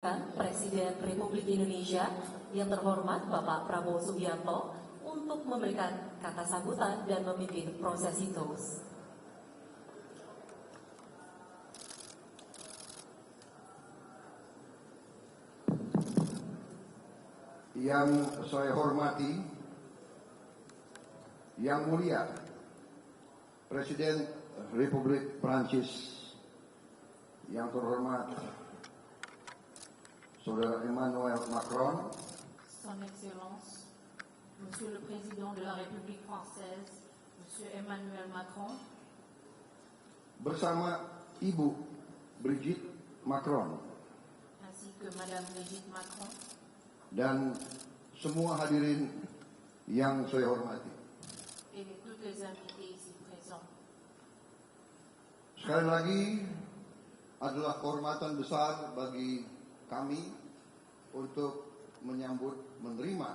Presiden Republik Indonesia yang terhormat Bapak Prabowo Subianto untuk memberikan kata sambutan dan memimpin prosesi toast. Yang saya hormati, yang mulia Presiden Republik Prancis, yang terhormat Saudara Emmanuel Macron, Son Excellence, Monsieur le Président de la République française, Monsieur Emmanuel Macron, bersama Ibu Brigitte Macron, ainsi que Madame Brigitte Macron, dan semua hadirin yang saya hormati. et tous les invités ici présents. Sekali lagi, adalah kehormatan besar bagi kami untuk menerima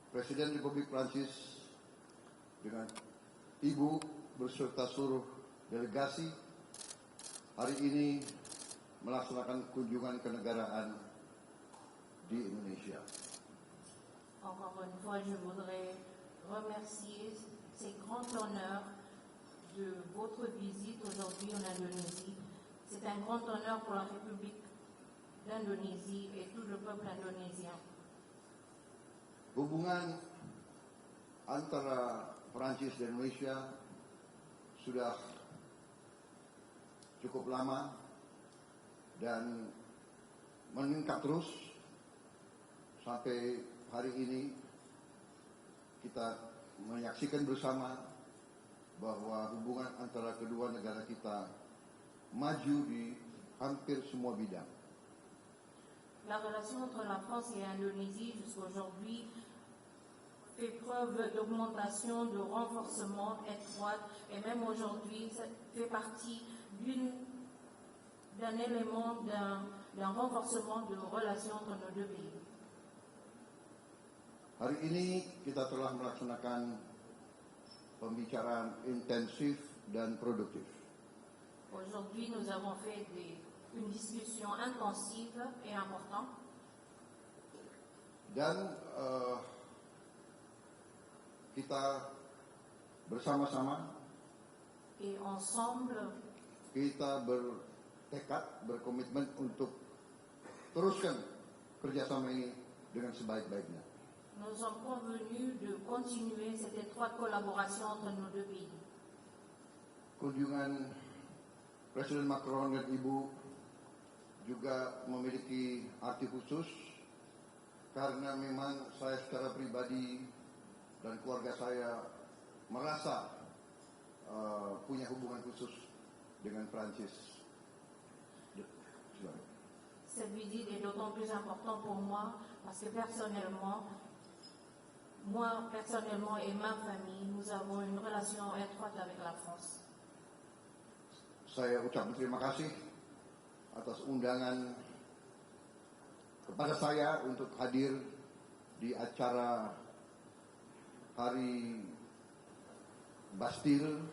Presiden Republik Prancis dengan Ibu beserta seluruh delegasi hari ini melaksanakan kunjungan kenegaraan di Indonesia. Encore une fois, je voudrais remercier ces grands honneurs de votre visite aujourd'hui en Indonésie. C'est un grand honneur pour la République d'Indonésie et tout le peuple indonésien. Hubungan antara Prancis dan Indonesia sudah cukup lama dan meningkat terus sampai hari ini. Kita menyaksikan bersama bahwa hubungan antara kedua negara kita maju di hampir semua bidang. La relation entre la France et l'Indonésie jusqu'à aujourd'hui fait preuve d'augmentation, de renforcement étroite, et même aujourd'hui, ça fait partie d'un élément, d'un renforcement de relations entre nos deux pays. Hari ini kita telah melaksanakan pembicaraan intensif dan produktif. Aujourd'hui, nous avons fait une discussion intensive et importante. Dan kita bersama-sama, Et ensemble, kita bertekad, berkomitmen untuk teruskan kerjasama ini dengan sebaik-baiknya. nous sommes convenus de continuer cette étroite collaboration entre nos deux pays. Kunjungan Presiden Macron dan Ibu juga memiliki arti khusus karena memang saya secara pribadi dan keluarga saya merasa punya hubungan khusus dengan Prancis. Cette visite est d'autant plus importante pour moi parce que personnellement et ma famille, nous avons une relation étroite avec la France. Saya ucap terima kasih atas undangan kepada saya untuk hadir di acara Hari Bastille,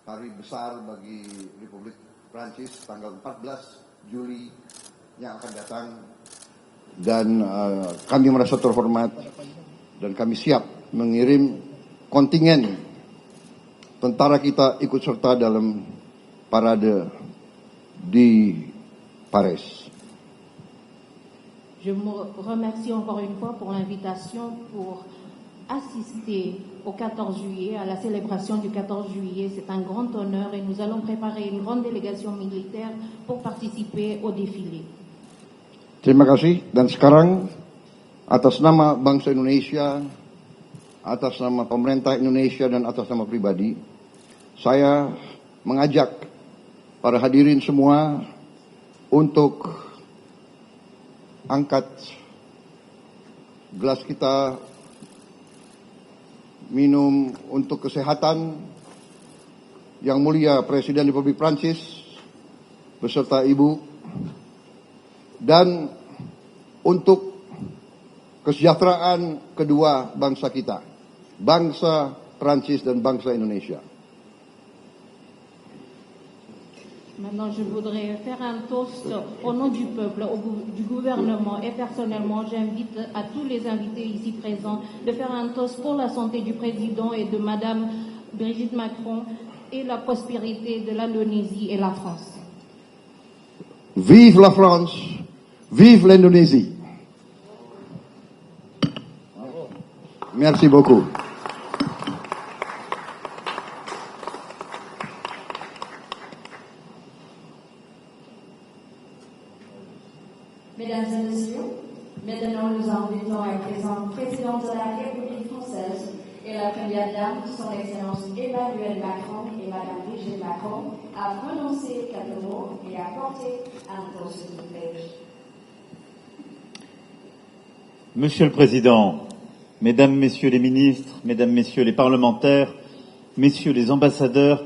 hari besar bagi Republik Prancis tanggal 14 Juli yang akan datang. Dan kami merasa terhormat dan kami siap mengirim kontingen tentara kita ikut serta dalam parade di Paris. Je vous remercie encore une fois pour l'invitation pour assister au 14 juillet, à la célébration du 14 juillet. C'est un grand honneur et nous allons préparer une grande délégation militaire pour participer au défilé. Terima kasih, dan sekarang atas nama bangsa Indonesia, atas nama pemerintah Indonesia dan atas nama pribadi, saya mengajak para hadirin semua untuk angkat gelas kita minum untuk kesehatan Yang Mulia Presiden Republik Prancis beserta Ibu, dan untuk kesejahteraan kedua bangsa kita, bangsa Prancis dan bangsa Indonesia. Maintenant, je voudrais faire un toast au nom du peuple, du gouvernement et personnellement, j'invite à tous les invités ici présents de faire un toast pour la santé du président et de Madame Brigitte Macron et la prospérité de l'Indonésie et la France. Vive la France, vive l'Indonésie. Merci beaucoup. Mesdames et messieurs, maintenant nous invitons à présent le président de la République française et la première dame, son Excellence Emmanuel Macron et Madame Brigitte Macron, à prononcer quelques mots et à porter un toast de paix. Monsieur le Président, Mesdames, Messieurs les ministres, Mesdames, Messieurs les parlementaires, Messieurs les ambassadeurs,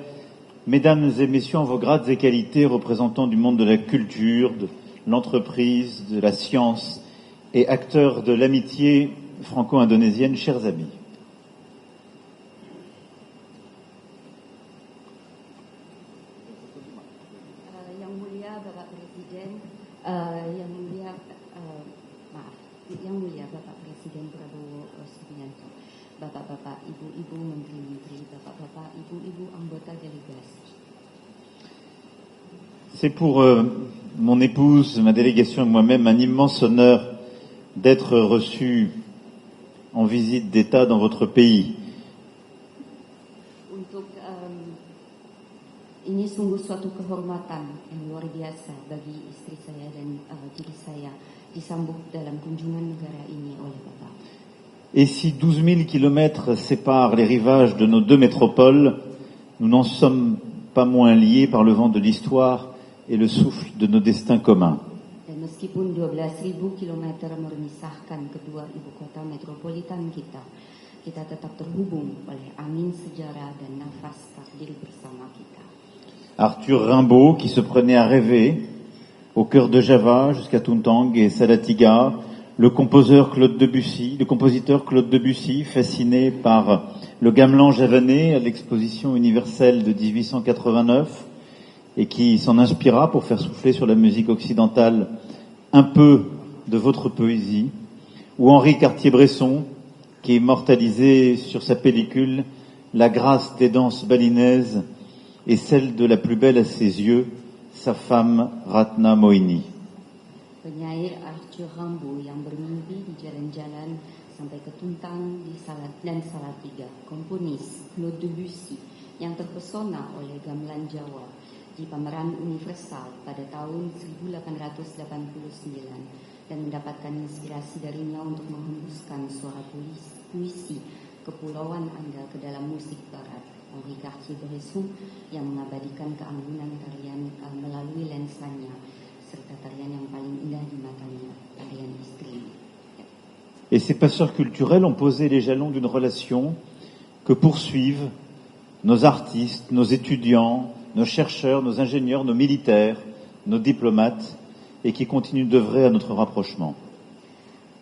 Mesdames et Messieurs en vos grades et qualités, représentants du monde de la culture, de l'entreprise, de la science et acteurs de l'amitié franco-indonésienne, chers amis. Yang mulia Bapak Presiden, Yang mulia Bapak Presiden Prabowo Subianto, Bapak-bapak, Ibu-ibu Menteri-menteri, Bapak-bapak, Ibu-ibu anggota delegasi. C'est pour mon épouse, ma délégation et moi-même un immense honneur d'être reçu en visite d'État dans votre pays. Untuk ini sungguh suatu kehormatan yang luar biasa bagi istri saya dan diri saya disambut dalam kunjungan negara ini oleh Bapak. Et si 12 000 kilomètres séparent les rivages de nos deux métropoles, nous n'en sommes pas moins liés par le vent de l'histoire et le souffle de nos destins communs. Dan meskipun 12.000 kilometer memisahkan kedua ibu kota metropolitan kita tetap terhubung oleh angin sejarah dan nafas takdir bersama kita. Arthur Rimbaud, qui se prenait à rêver, au cœur de Java jusqu'à Tuntang et Salatiga, le compositeur Claude Debussy, fasciné par le gamelan javanais à l'exposition universelle de 1889, et qui s'en inspira pour faire souffler sur la musique occidentale un peu de votre poésie, ou Henri Cartier-Bresson, qui immortalisait sur sa pellicule la grâce des danses balinaises et celle de la plus belle à ses yeux, sa femme Ratna Mohini. Penyair Arthur Rimbaud yang bermimpi di jalan-jalan sampai ke Tuntang dan Salatiga, komponis Claude Debussy yang terpesona oleh gamelan Jawa di pameran universal pada tahun 1889 dan mendapatkan inspirasi darinya untuk menghembuskan suara puisi Kepulauan Anda ke dalam musik barat. Henri Cartier-Bresson yang mengabadikan keanggunan tarian melalui lensanya serta tarian yang paling indah di matanya, tarian istri. Et ces passeurs culturels ont posé les jalons d'une relation que poursuivent nos artistes, nos étudiants, nos chercheurs, nos ingénieurs, nos militaires, nos diplomates, et qui continuent d'œuvrer à notre rapprochement.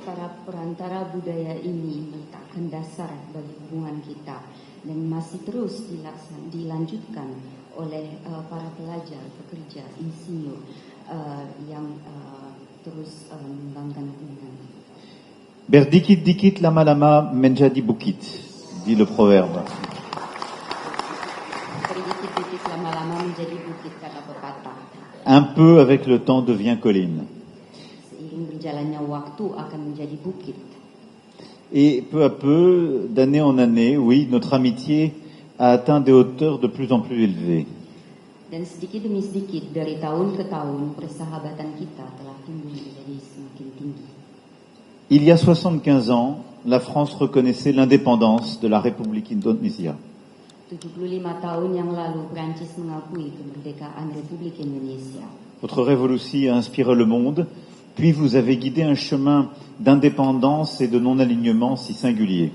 Para perantara budaya ini meletakkan dasar bagi hubungan kita dan masih terus dilanjutkan oleh para pelajar, pekerja, insinyur yang terus mengembangkan hubungan. Berdikit dikit lama-lama menjadi bukit, dit le proverbe. Sedikit-sedikit lama-lama menjadi bukit, kata pepatah. Un peu avec le temps devient colline. Seiring berjalannya waktu akan menjadi bukit. Et peu à peu, d'année en année, oui, notre amitié a atteint des hauteurs de plus en plus élevées. Dan sedikit demi sedikit dari tahun ke tahun persahabatan kita telah tumbuh menjadi semakin tinggi. Il y a 75 ans, la France reconnaissait l'indépendance de la République Indonésia. 75 tahun yang lalu Prancis mengakui kemerdekaan Republik Indonesia. Votre révolution a inspiré le monde, puis vous avez guidé un chemin d'indépendance et de non-alignement si singulier.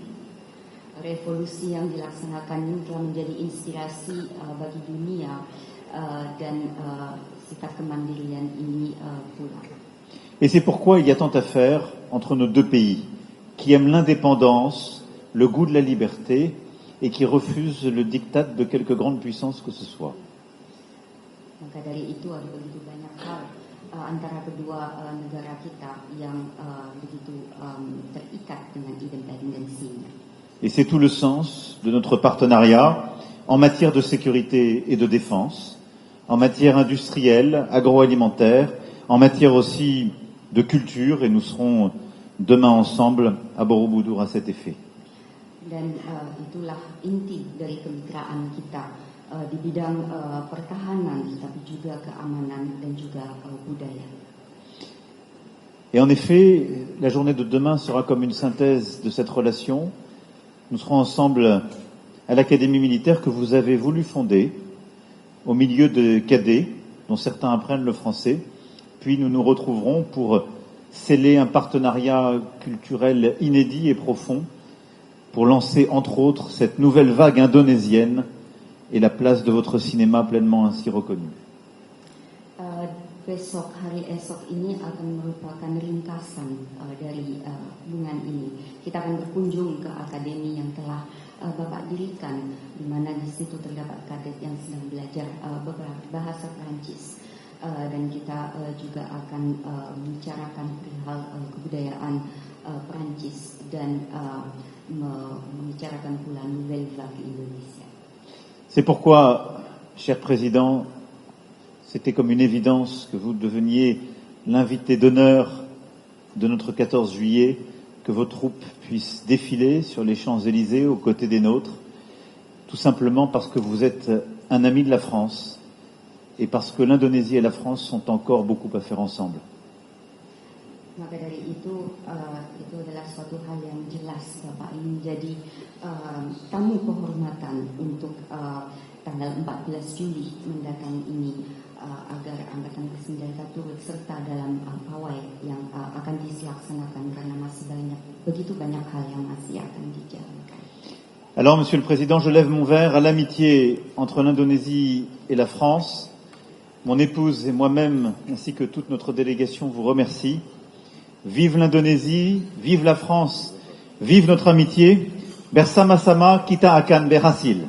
Revolusi yang dilaksanakan ini telah menjadi inspirasi bagi dunia dan sifat kemandirian ini pula. Et c'est pourquoi il y a tant à faire entre nos deux pays, qui aiment l'indépendance, le goût de la liberté, et qui refusent le diktat de quelque grande puissance que ce soit. Maka dari itu ada begitu banyak hal antara kedua negara kita yang begitu terikat dengan independensinya. Et c'est tout le sens de notre partenariat en matière de sécurité et de défense, en matière industrielle, agroalimentaire, en matière aussi de culture, et nous serons demain ensemble à Borobudur à cet effet. Dan itulah inti dari kemitraan kita di bidang pertahanan, tapi juga keamanan dan juga budaya. Et en effet, la journée de demain sera comme une synthèse de cette relation. Nous serons ensemble à l'Académie militaire que vous avez voulu fonder, au milieu de cadets, dont certains apprennent le français. Puis nous nous retrouverons pour sceller un partenariat culturel inédit et profond, pour lancer entre autres cette nouvelle vague indonésienne et la place de votre cinéma pleinement ainsi reconnu. Besok, hari esok ini akan merupakan ringkasan dari hubungan ini. Kita akan berkunjung ke akademi yang telah Bapak dirikan, di mana di situ terdapat kadet yang sedang belajar beberapa bahasa Prancis. Dan kita juga akan membicarakan perihal kebudayaan Prancis dan membicarakan pula Nouvelle Vague Indonesia. C'est pourquoi, cher Président, c'était comme une évidence que vous deveniez l'invité d'honneur de notre 14 juillet, que vos troupes puissent défiler sur les Champs-Élysées aux côtés des nôtres, tout simplement parce que vous êtes un ami de la France et parce que l'Indonésie et la France sont encore beaucoup à faire ensemble. Maka dari itu adalah suatu hal yang jelas Bapak ini menjadi tamu kehormatan untuk tanggal 14 Juli mendatang ini, agar Angkatan Bersenjata turut serta dalam pawai yang akan dilaksanakan, karena masih begitu banyak hal yang masih akan dijalankan. Alors, Monsieur le Président, je lève mon verre à l'amitié entre l'Indonésie et la France. Mon épouse et moi-même, ainsi que toute notre délégation, vous remercie. Vive l'Indonésie, vive la France, vive notre amitié. Bersama-sama kita akan berhasil.